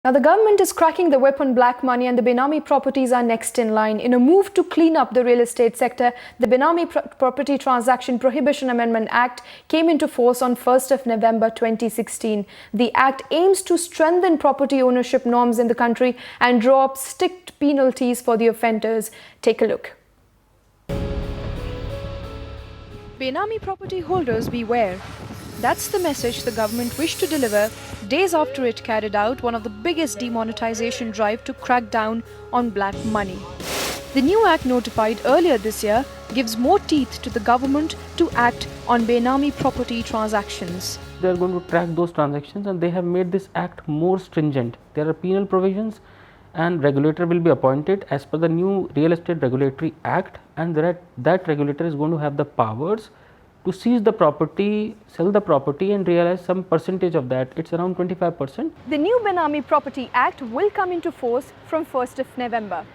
Now, the government is cracking the whip on black money, and the Benami properties are next in line. In a move to clean up the real estate sector, the Benami Property Transaction Prohibition Amendment Act came into force on 1st of November 2016. The act aims to strengthen property ownership norms in the country and draw up strict penalties for the offenders. Take a look. Benami property holders beware. That's the message the government wished to deliver days after it carried out one of the biggest demonetization drive to crack down on black money. The new act notified earlier this year gives more teeth to the government to act on Benami property transactions. They are going to track those transactions, and they have made this act more stringent. There are penal provisions, and regulator will be appointed as per the new Real Estate Regulatory Act, and that regulator is going to have the powers to seize the property, sell the property and realize some percentage of that. It's around 25%. The new Benami Property Act will come into force from 1st of November.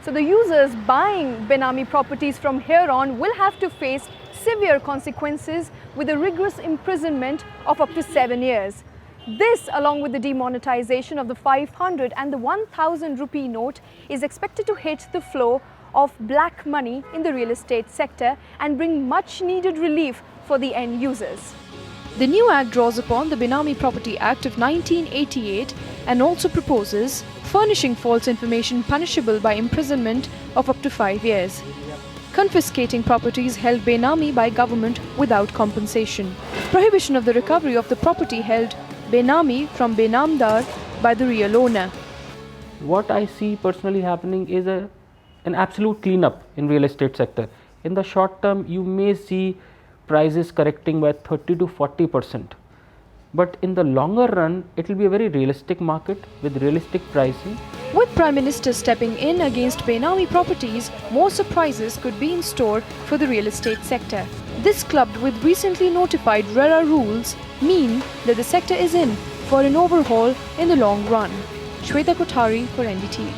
So the users buying Benami properties from here on will have to face severe consequences with a rigorous imprisonment of up to 7 years. This, along with the demonetization of the 500 and the 1000 rupee note, is expected to hit the flow of black money in the real estate sector and bring much needed relief for the end users. The new act draws upon the Benami Property Act of 1988 and also proposes furnishing false information punishable by imprisonment of up to 5 years, confiscating properties held Benami by government without compensation, prohibition of the recovery of the property held Benami from Benamdar by the real owner. What I see personally happening is an absolute cleanup in real estate sector. In the short term, you may see prices correcting by 30 to 40%. But in the longer run, it will be a very realistic market with realistic pricing. With Prime Minister stepping in against Benami properties, more surprises could be in store for the real estate sector. This, clubbed with recently notified RERA rules, mean that the sector is in for an overhaul in the long run. Shweta Kothari for NDTV.